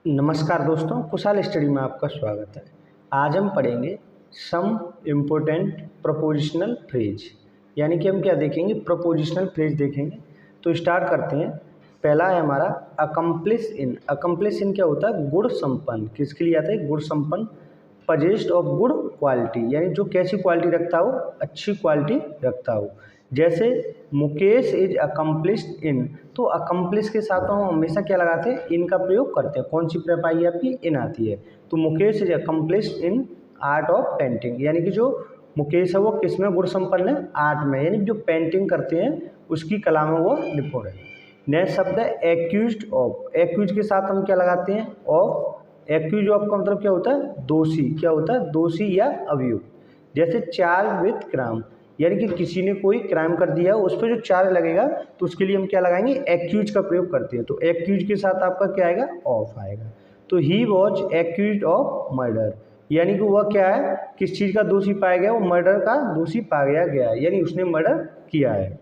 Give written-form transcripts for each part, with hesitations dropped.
नमस्कार दोस्तों, कुशाल स्टडी में आपका स्वागत है। आज हम पढ़ेंगे सम इम्पोर्टेंट प्रपोजिशनल फ्रेज, यानी कि हम क्या देखेंगे, प्रपोजिशनल फ्रेज देखेंगे। तो स्टार्ट करते हैं। पहला है हमारा अकम्प्लिश इन। अकम्प्लिश इन क्या होता है? गुण संपन्न। किसके लिए आता है? गुण संपन्न। पजेस्ट ऑफ गुड क्वालिटी, यानी जो कैसी क्वालिटी रखता हो, अच्छी क्वालिटी रखता हो। जैसे मुकेश इज अकम्प्लिश्ड इन, तो अकम्प्लिश के साथ हम हमेशा क्या लगाते हैं? इन का प्रयोग करते हैं। कौन सी प्रप आई है आपकी? इन आती है। तो Mukesh is accomplished in art of painting, यानी कि जो मुकेश है वो किस में गुण संपन्न है? आर्ट में, यानी जो पेंटिंग करते हैं उसकी कला में वो निपुण है। नेक्स्ट शब्द है एक्यूज्ड ऑफ। एक्यूज के साथ हम क्या लगाते हैं? ऑफ। एक्यूज ऑफ का मतलब क्या होता है? दोषी। क्या होता है? दोषी या अभियुक्त। जैसे चार्ज विथ क्राइम, यानी कि किसी ने कोई क्राइम कर दिया, उस पर जो चार्ज लगेगा तो उसके लिए हम क्या लगाएंगे? एक्यूज का प्रयोग करते हैं। तो एक्यूज के साथ आपका क्या आएगा? ऑफ आएगा। तो he was accused of murder, यानी कि वह क्या है? किस चीज़ का दोषी पाया गया? वो मर्डर का दोषी पाया गया है, यानी उसने मर्डर किया है।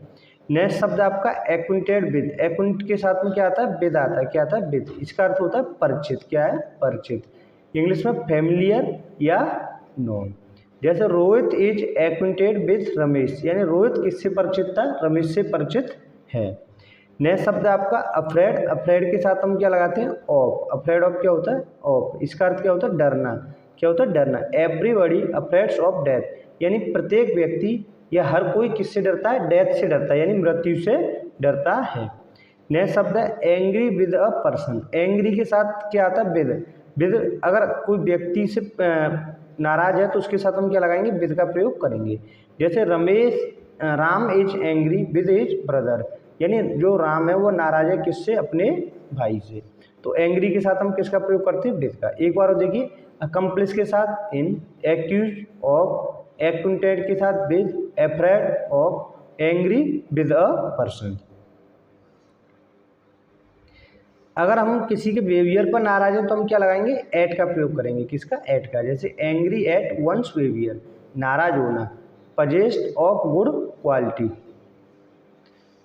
नेक्स्ट शब्द आपका एक्विंटेड विद। एक्विंट के साथ में क्या आता है? विद आता है। क्या आता है? विद। इसका अर्थ होता है परिचित। क्या है? परिचित। इंग्लिश में फैमिलियर या नोन। जैसे रोहित इज एक्विंटेड विथ रमेश, यानी रोहित किससे परिचित था? रमेश से परिचित है। नेक्स्ट शब्द आपका अफ्रेड। अफ्रेड के साथ हम क्या लगाते हैं? ऑफ। अफ्रेड ऑफ क्या होता है? ऑफ। इसका अर्थ क्या होता है? डरना। क्या होता है? डरना। एवरीबॉडी अफ्रेड्स ऑफ डेथ, यानी प्रत्येक व्यक्ति या हर कोई किससे डरता है? डेथ से डरता है, यानी मृत्यु से डरता है। नेक्स्ट शब्द है angry with a person. Angry के साथ क्या आता है? विद। विद, अगर कोई व्यक्ति से नाराज है तो उसके साथ हम क्या लगाएंगे? विद का प्रयोग करेंगे। जैसे Ram is angry with his brother, यानी जो राम है वो नाराज है किससे? अपने भाई से। तो एंग्री के साथ हम किसका प्रयोग करते हैं? विद का। एक बार और देखिए, अकम्प्लिश के साथ इन, एक्यूज ऑफ, एक्विंटेड के साथ with, afraid of, angry with a person. अगर हम किसी के बिहेवियर पर नाराज हैं तो हम क्या लगाएंगे? एट का प्रयोग करेंगे। किसका? एट का। जैसे एंग्री एट वंस बिहेवियर, नाराज होना। पजेस्ट ऑफ गुड क्वालिटी,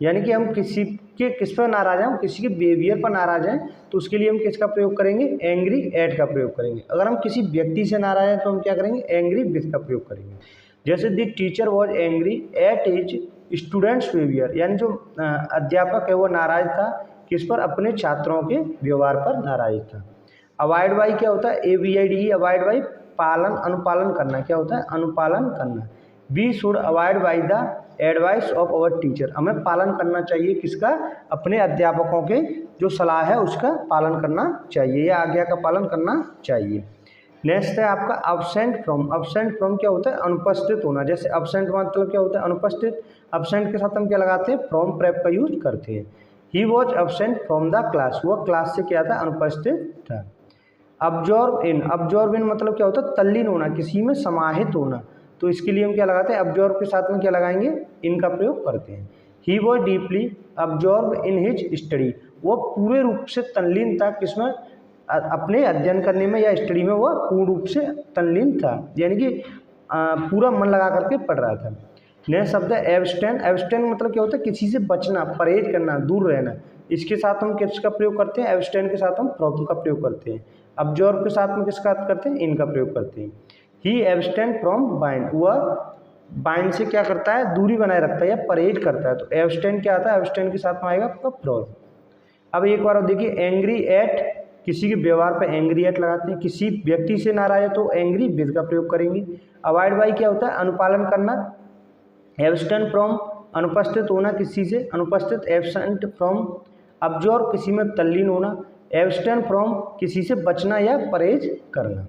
यानी कि हम किसी के किस पर नाराज हैं? हम किसी के बिहेवियर पर नाराज हैं तो उसके लिए हम किसका प्रयोग करेंगे? एंग्री एट का प्रयोग करेंगे। अगर हम किसी व्यक्ति से नाराज हैं तो हम क्या करेंगे? एंग्री विद का प्रयोग करेंगे। जैसे the teacher was angry at his students behaviour, यानी जो अध्यापक है वो नाराज था किस पर? अपने छात्रों के व्यवहार पर नाराज था। अवॉइड बाई क्या होता है? AVID, अवॉइड बाई पालन, अनुपालन करना। क्या होता है? अनुपालन करना। We should avoid by the advice of our teacher, हमें पालन करना चाहिए किसका? अपने अध्यापकों के जो सलाह है उसका पालन करना चाहिए या आज्ञा का पालन करना चाहिए। नेक्स्ट है आपका अब्सेंट फ्रॉम। अब्सेंट फ्रॉम क्या होता है? अनुपस्थित होना। जैसे अब्सेंट मतलब क्या होता है? अनुपस्थित। अब्सेंट के साथ हम क्या लगाते हैं? फ्रॉम प्रेप का यूज करते हैं। He was absent from the class, वह क्लास से क्या था? अनुपस्थित था। अब्जॉर्ब इन। अब्जॉर्ब इन मतलब क्या होता है? तल्लीन होना, किसी में समाहित होना। तो इसके लिए हम क्या लगाते हैं? अब्जॉर्ब के साथ में क्या लगाएंगे? इन का प्रयोग करते हैं। He was deeply absorb in his study, वह पूरे रूप से तल्लीन था किसमें? अपने अध्ययन करने में या स्टडी में वह पूर्ण रूप से तल्लीन था, यानी कि पूरा मन लगा करके पढ़ रहा था। नेक्स्ट शब्द है एब्स्टेन। एब्स्टेन मतलब क्या होता है? किसी से बचना, परहेज करना, दूर रहना। इसके साथ हम किसका प्रयोग करते हैं? एब्स्टेन के साथ हम फ्रॉम का प्रयोग करते हैं। अब्जॉर्ब के साथ में किसका करते हैं? इनका प्रयोग करते हैं। ही एब्स्टेन फ्रॉम बाइंड, वह बाइंड से क्या करता है? दूरी बनाए रखता है या परहेज करता है। तो एब्स्टेन क्या आता है? एब्स्टेन के साथ में आएगा आपका फ्रॉम। अब एक बार देखिए, एंग्री एट, किसी के व्यवहार पर एंग्री एट लगाते हैं। किसी व्यक्ति से नाराज है तो एंग्री विद का प्रयोग करेंगे। अवॉइड बाई क्या होता है? अनुपालन करना। एब्स्टेन फ्रॉम अनुपस्थित होना किसी से, अनुपस्थित। एब्सेंट फ्रॉम अब्जॉर्ब किसी में तल्लीन होना। एब्स्टेन फ्रॉम किसी से बचना या परहेज करना।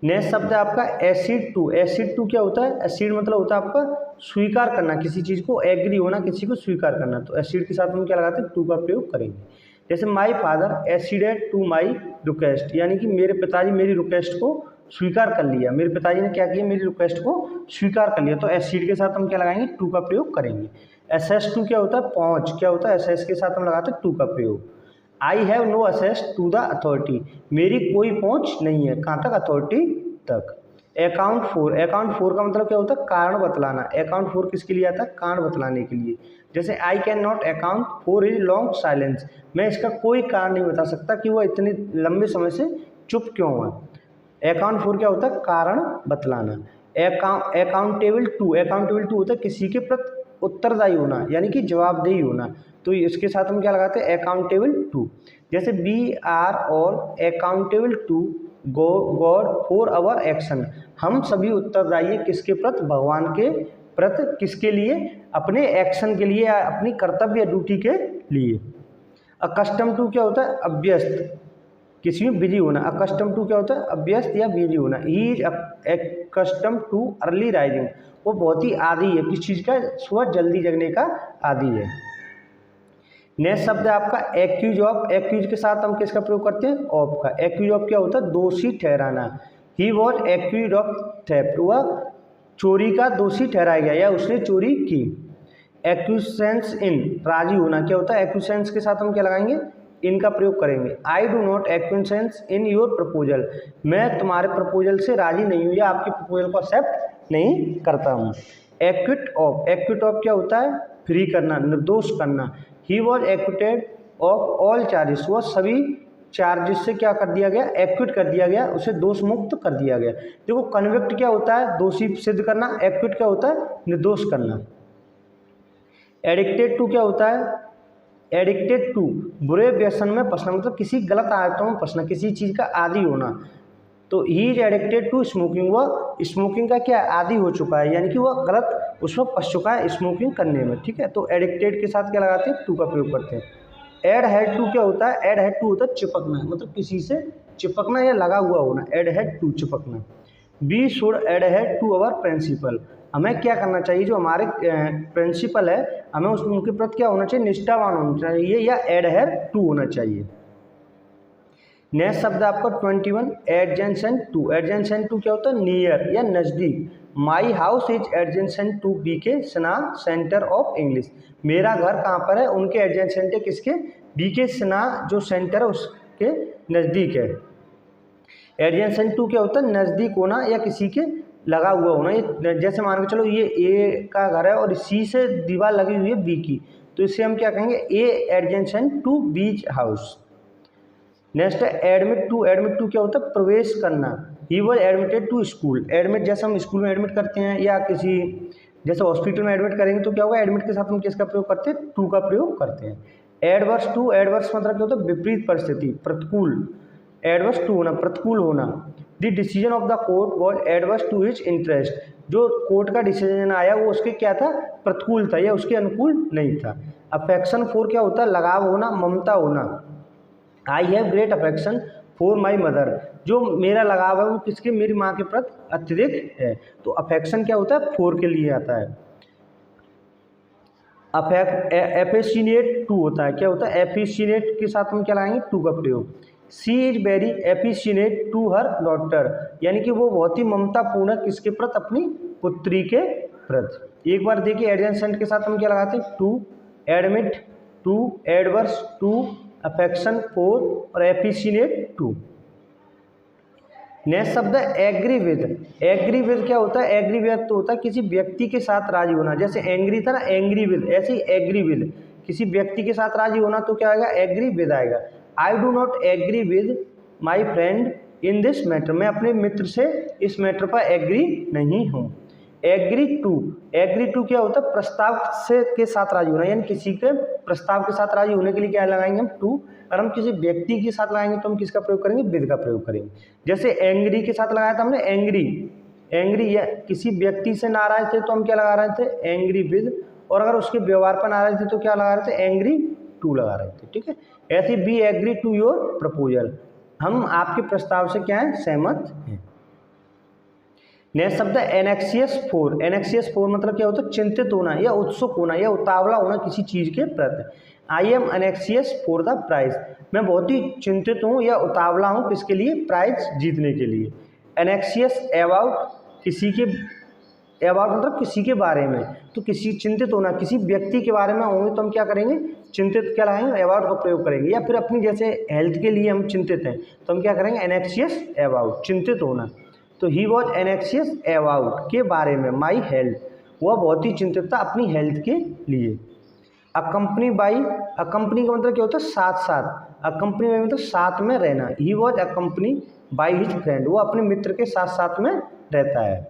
नेक्स्ट शब्द है आपका एसिड टू। एसिड टू क्या होता है? एसिड मतलब होता है आपका स्वीकार करना किसी चीज़ को, एग्री होना, किसी को स्वीकार करना। तो एसिड के साथ हम क्या लगाते हैं? टू का प्रयोग करेंगे। जैसे my father acceded to my request, यानी कि मेरे पिताजी मेरी रिक्वेस्ट को स्वीकार कर लिया। मेरे पिताजी ने क्या किया? मेरी रिक्वेस्ट को स्वीकार कर लिया। तो एसिड के साथ हम क्या लगाएंगे? टू का प्रयोग करेंगे। एसेस टू क्या होता है? पहुँच। क्या होता है? एसेस के साथ हम लगाते हैं टू का प्रयोग। I have no access to the authority, मेरी कोई पहुँच नहीं है, कहाँ तक? अथॉरिटी तक। अकाउंट फोर का मतलब क्या होता है, कारण बतलाना। अकाउंट फोर किसके लिए आता है, कारण बतलाने के लिए। जैसे I can not account for his long silence, मैं इसका कोई कारण नहीं बता सकता कि वह इतने लंबे समय से चुप क्यों हुआ। अकाउंट फोर क्या होता है, कारण बतलाना। अकाउंटेबल टू होता है किसी के प्रति उत्तरदायी होना, यानी कि जवाबदेही होना। तो इसके साथ हम क्या लगाते हैं, अकाउंटेबल टू। जैसे we are all accountable to God for our action, हम सभी उत्तरदायी हैं किसके प्रति, भगवान के प्रति। किसके लिए, अपने एक्शन के लिए, या अपनी कर्तव्य या ड्यूटी के लिए। अकस्टम टू क्या होता है, अभ्यस्त, किसी में बिजी होना। अकस्टम टू क्या होता है, अभ्यस्त या बिजी होना। He is accustomed too early rising, वो बहुत ही आदी है किस चीज़ का, सुबह जल्दी जगने का आदी है। नेक्स्ट शब्द है आपका एक्यूज ऑफ। एक्यूज के साथ हम किसका प्रयोग करते हैं, ऑफ का। एक्यूज ऑफ क्या होता है, दोषी ठहराना। He was accused of theft, वह चोरी का दोषी ठहराया गया या उसने चोरी की। एक्यूसेंस इन, राजी होना क्या होता है, एक्यूसेंस के साथ हम क्या लगाएंगे, इनका प्रयोग करेंगे। आई do not AcuSense in your proposal, मैं तुम्हारे प्रपोजल से राजी नहीं हूँ या आपके प्रपोजल को एक्सेप्ट नहीं करता हूँ। एक्विट ऑफ क्या होता है, फ्री करना, निर्दोष करना। He was acquitted of all charges, वह सभी चार्जेस से क्या कर दिया गया, एक्विट कर दिया गया, उसे दोष मुक्त कर दिया गया। देखो कन्विक्ट क्या होता है, दोषी सिद्ध करना। एक्विट क्या होता है, निर्दोष करना। एडिक्टेड टू क्या होता है, एडिक्टेड टू बुरे व्यसन में फंसना, मतलब किसी गलत आदतों में फंसना, किसी चीज़ का आदी होना। तो he is addicted to smoking, वह स्मोकिंग का क्या आदी हो चुका है, यानी कि वह गलत उसमें फंस चुका है स्मोकिंग करने में। ठीक है, तो एडिक्टेड के साथ क्या लगाते हैं, टू का प्रयोग करते हैं। एड हैड टू क्या होता है, एड हैड टू होता है चिपकना, मतलब किसी से चिपकना या लगा हुआ होना। एड हैड टू चिपकना। We should adhere to our principal, हमें क्या करना चाहिए, जो हमारे प्रिंसिपल है हमें उनके प्रति क्या होना चाहिए, निष्ठावान होना चाहिए या एड हैड टू होना चाहिए। नेक्स्ट शब्द आपका 21 एडजेंसेंट टू। एडजेंसेंट टू क्या होता है, नियर या नज़दीक। My house is adjacent to B K Sinha centre of English, मेरा घर कहाँ पर है, उनके एडजेंसेंट है किसके, बीके सिन्हा जो सेंटर है उसके नज़दीक है। एडजेंसेंट टू क्या होता है, नज़दीक होना या किसी के लगा हुआ होना। ये जैसे मान के चलो ये ए का घर है और सी से दीवार लगी हुई है बी की, तो इससे हम क्या कहेंगे, a adjacent to beach house. Next है एडमिट टू। एडमिट टू क्या होता है, प्रवेश करना। He was admitted to school. Admit जैसे हम स्कूल में एडमिट करते हैं या किसी जैसे हॉस्पिटल में एडमिट करेंगे तो क्या होगा, एडमिट के साथ हम किसका प्रयोग करते हैं, टू का प्रयोग करते हैं। एडवर्स टू, एडवर्स मतलब क्या होता है, विपरीत परिस्थिति, प्रतिकूल। एडवर्स टू होना, प्रतिकूल होना। The decision of the court was adverse to his interest, जो कोर्ट का डिसीजन आया वो उसके क्या था, प्रतिकूल था या उसके अनुकूल नहीं था। अफेक्शन फॉर क्या होता है, लगाव होना, ममता होना। I have great affection for my mother, जो मेरा लगाव है वो किसके, मेरी माँ के प्रति अत्यधिक है। तो अफेक्शन क्या होता है, फॉर के लिए आता है। एफिशिएट टू होता है, क्या होता है, एफिशिएट के साथ हम क्या लाएंगे, टू का प्रयोग। She is very efficient to her daughter, यानी कि वो बहुत ही ममतापूर्ण है किसके प्रति, अपनी पुत्री के प्रति। एक बार देखिए एडजेंसेंट के साथ हम क्या लगाते हैं, to, admit to, adverse to, affection for और एफिशिएट टू। नेक्स्ट शब्द है एग्री विद। एग्री विद क्या होता है, एग्री विद तो होता है किसी व्यक्ति के साथ राजी होना। जैसे एंग्री था ना, एंग्री विद, ऐसे ही एग्री विद, किसी व्यक्ति के साथ राजी होना तो क्या आएगा, एग्री विद आएगा। I do not agree with my friend in this matter, मैं अपने मित्र से इस मैटर पर एग्री नहीं हूँ। एग्री टू, एग्री टू क्या होता है, प्रस्ताव से के साथ राजी होना, यानी किसी के प्रस्ताव के साथ राजी होने के लिए क्या लगाएंगे हम, टू। और हम किसी व्यक्ति के साथ लगाएंगे तो हम किसका प्रयोग करेंगे, विद का प्रयोग करेंगे। जैसे एंग्री के साथ लगाया था हमने एंग्री, एंग्री या किसी व्यक्ति से नाराज थे तो हम क्या लगा रहे थे, एंग्री विद। और अगर उसके व्यवहार पर नाराज थे तो क्या लगा रहे थे, एंग्री टू लगा रहे थे। ठीक है, ऐसे be agree to your proposal, हम आपके प्रस्ताव से क्या है, सहमत हैं। नेक्स्ट शब्द है एनेक्सियस फोर। एनेक्सियस फोर मतलब क्या होता है, चिंतित होना या उत्सुक होना या उतावला होना किसी चीज़ के प्रति। I am anxious for the prize, मैं बहुत ही चिंतित हूँ या उतावला हूँ किसके लिए, प्राइज जीतने के लिए। एनेक्सियस अबाउट, किसी के अबाउट मतलब किसी के बारे में, तो किसी चिंतित होना किसी व्यक्ति के बारे में होंगे तो हम क्या करेंगे, चिंतित क्या लाएंगे, अबाउट का प्रयोग करेंगे। या फिर अपनी जैसे हेल्थ के लिए हम चिंतित हैं तो हम क्या करेंगे, एनेक्सियस अबाउट, चिंतित होना। तो ही वॉज एनेक्सियस अबाउट के बारे में, माई हेल्थ, वह बहुत ही चिंतित था अपनी हेल्थ के लिए। अकम्पनी बाई, अकम्पनी का मतलब क्या होता है साथ साथ, अकम्पनी बाई मतलब साथ में रहना। He was accompany by his friend, वो अपने मित्र के साथ साथ में रहता है।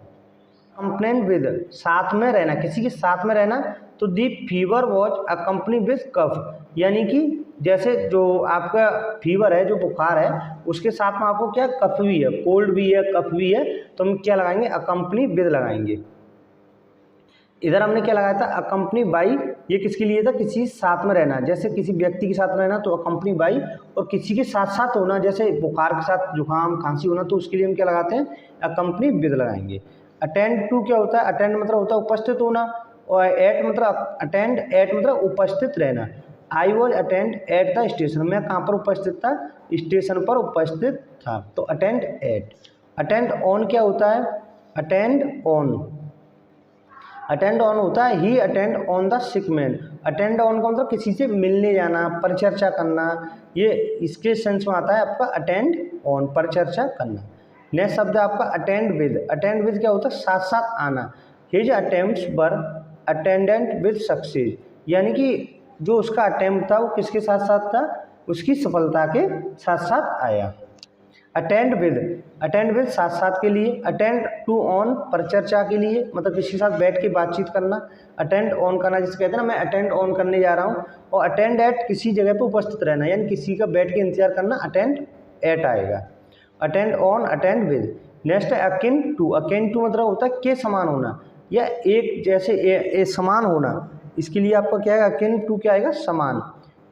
कंप्लेन विद, साथ में रहना, किसी के साथ में रहना। तो दी फीवर वॉज अकम्पनी विद कफ, यानी कि जैसे जो आपका फीवर है, जो बुखार है, उसके साथ में आपको क्या कफ भी है, कोल्ड भी है, कफ भी है, तो हम क्या लगाएंगे, अकम्पनी विद लगाएंगे। इधर हमने क्या लगाया था, अकम्पनी बाई, ये किसके लिए था, किसी साथ में रहना, जैसे किसी व्यक्ति के साथ में रहना तो अकम्पनी बाई, और किसी के साथ साथ होना जैसे बुखार के साथ जुकाम खांसी होना तो उसके लिए हम क्या लगाते हैं, अकम्पनी विद लगाएंगे। अटेंड टू क्या होता है, अटेंड मतलब होता है उपस्थित होना, और एट मतलब अटेंड एट मतलब उपस्थित रहना। I was attend at the station, मैं कहाँ पर उपस्थित था, स्टेशन पर उपस्थित था, तो अटेंड एट। अटेंड ऑन क्या होता है, अटेंड ऑन, अटेंड ऑन होता है he attend on the sick man. Attend on का मतलब किसी से मिलने जाना, परिचर्चा करना, ये इसके सेंस में आता है आपका अटेंड ऑन, परिचर्चा करना। नेक्स्ट शब्द है आपका अटेंड विद। अटेंड विद क्या होता है, साथ साथ आना। His attempts were attendant with success, यानी कि जो उसका अटेम्प्ट था वो किसके साथ साथ था, उसकी सफलता के साथ साथ आया। अटेंड विद, अटेंड विद साथ साथ के लिए। अटेंड टू ऑन, परिचर्चा के लिए, मतलब किसी के साथ बैठ के बातचीत करना। अटेंड ऑन करना जिसे कहते हैं ना, मैं अटेंड ऑन करने जा रहा हूँ। और अटेंड एट, किसी जगह पर उपस्थित रहना, यानी किसी का बैठ के इंतजार करना, अटेंड एट आएगा। Attend on, attend with. Next है अकिन टू। अकिन टू मतलब होता है के समान होना, या एक जैसे ए समान होना, इसके लिए आपका क्या है, अकिन टू क्या आएगा, समान।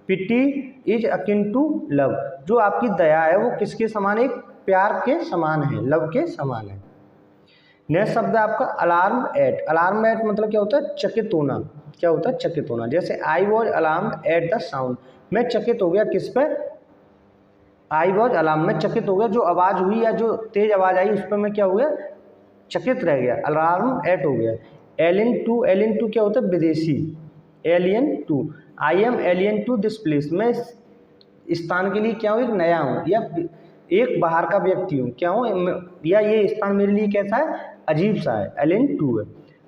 पिटी इज अकिन टू लव, जो आपकी दया है वो किसके समान, एक प्यार के समान है, लव के समान है। नेक्स्ट शब्द है आपका अलार्म एट। अलार्म एट मतलब क्या होता है, चकित होना। क्या होता है, चकित होना। जैसे I was alarm at the sound, मैं चकित हो गया किस पे, आई वॉज अलार्म, मैं चकित हो गया, जो आवाज़ हुई या जो तेज आवाज़ आई उस पर मैं क्या हो गया, चकित रह गया, अलार्म एट हो गया। एलियन टू, एलियन टू क्या होता है, विदेशी। Alien to, I am alien to this place, मैं इस स्थान के लिए क्या हूँ, एक नया हूँ या एक बाहर का व्यक्ति हूँ, क्या हूँ, या ये स्थान मेरे लिए कैसा है, अजीब सा है, एलियन टू है।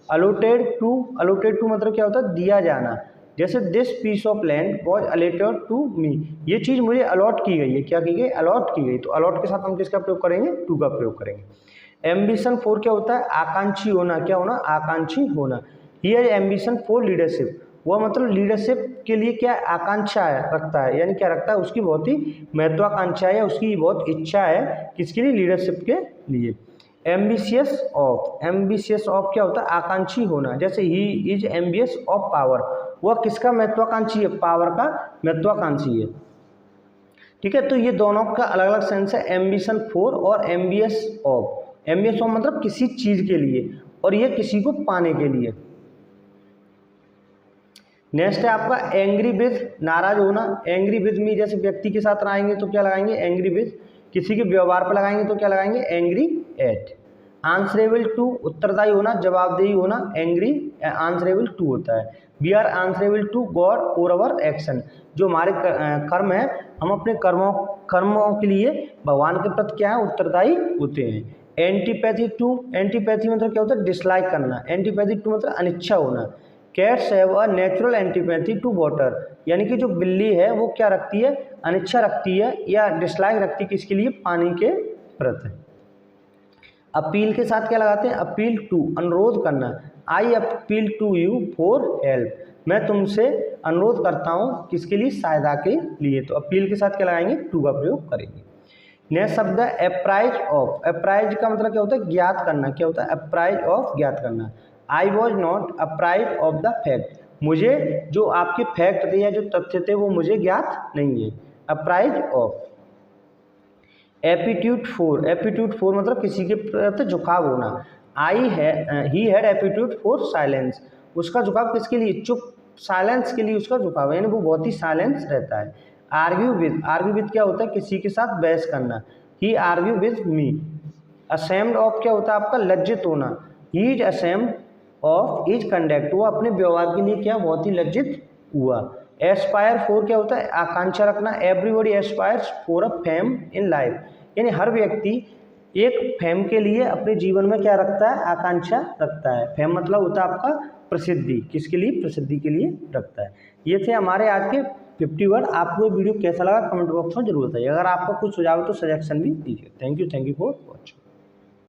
अलोटेड टू, अलोटेड टू मतलब क्या होता है, दिया जाना। जैसे this piece of land was allotted to me, ये चीज़ मुझे अलॉट की गई है, क्या की गई, अलॉट की गई। तो अलॉट के साथ हम किसका प्रयोग करेंगे, टू का प्रयोग करेंगे। एम्बिशन फोर क्या होता है, आकांक्षी होना, क्या होना, आकांक्षी होना। हियर एम्बिशन फॉर लीडरशिप, वह मतलब लीडरशिप के लिए क्या आकांक्षा है, रखता है, यानी क्या रखता है, उसकी बहुत ही महत्वाकांक्षा है, उसकी बहुत इच्छा है, किसके लिए, लीडरशिप के लिए। एम्बिशियस ऑफ, एम्बिशियस ऑफ क्या होता है, आकांक्षी होना। जैसे ही इज एम्बियस ऑफ पावर, वह किसका महत्वाकांक्षी है, पावर का महत्वाकांक्षी है। ठीक है, तो ये दोनों का अलग अलग सेंस है, एम्बिशन फॉर और एम्बियस ऑफ। एम्बियस ऑफ मतलब किसी चीज के लिए, और ये किसी को पाने के लिए। नेक्स्ट है आपका एंग्री विद, नाराज होना। एंग्री विद मी, जैसे व्यक्ति के साथ आएंगे तो क्या लगाएंगे, एंग्री विद। किसी के व्यवहार पर लगाएंगे तो क्या लगाएंगे, एंग्री एट। आंसरेबल टू, उत्तरदायी होना, जवाबदेही होना, एंग्री आंसरेबल टू होता है। We are answerable to God for our action, जो हमारे कर्म है, हम अपने कर्मों के लिए भगवान के प्रति क्या है, उत्तरदायी होते हैं। एंटीपैथी टू, एंटीपैथी मतलब क्या होता है, डिसलाइक करना। एंटीपैथी टू मतलब अनिच्छा होना। Cats have a natural antipathy to water, यानी कि जो बिल्ली है वो क्या रखती है, अनिच्छा रखती है या डिसलाइक रखती है, किसके लिए, पानी के प्रति। अपील के साथ क्या लगाते हैं, अपील टू, अनुरोध करना। I appeal to you for help, मैं तुमसे अनुरोध करता हूँ, किसके लिए, सहायता के लिए। तो अपील के साथ क्या लगाएंगे, टू का प्रयोग करेंगे। नेक्स्ट शब्द है अप्राइज ऑफ। अप्राइज का मतलब क्या होता है, ज्ञात करना। क्या होता है, अप्राइज ऑफ, ज्ञात करना। I was not apprise of the fact, मुझे जो आपके फैक्ट थे या जो तथ्य थे वो मुझे ज्ञात नहीं है, apprise of. Aptitude for, aptitude for मतलब किसी के प्रति झुकाव होना। He had aptitude for silence, उसका झुकाव किसके लिए, चुप, साइलेंस के लिए उसका झुकाव है, यानी वो बहुत ही साइलेंस रहता है। आर्ग्यू विद, आर्ग्यू विद क्या होता है, किसी के साथ बहस करना। He argue with me. Ashamed of क्या होता है आपका, लज्जित होना। He is ashamed of his conduct, वो अपने व्यवहार के लिए क्या, बहुत ही लज्जित हुआ। एस्पायर फॉर क्या होता है, आकांक्षा रखना। Everybody aspires for a fame in life, यानी हर व्यक्ति एक फेम के लिए अपने जीवन में क्या रखता है, आकांक्षा रखता है। फेम मतलब होता है आपका प्रसिद्धि, किसके लिए, प्रसिद्धि के लिए रखता है। ये थे हमारे आज के 50 वर्ड। आपको वीडियो कैसा लगा कमेंट बॉक्स में जरूर बताइए। अगर आपका कुछ सुझाव है तो सजेशन भी दीजिए। Thank you for watching.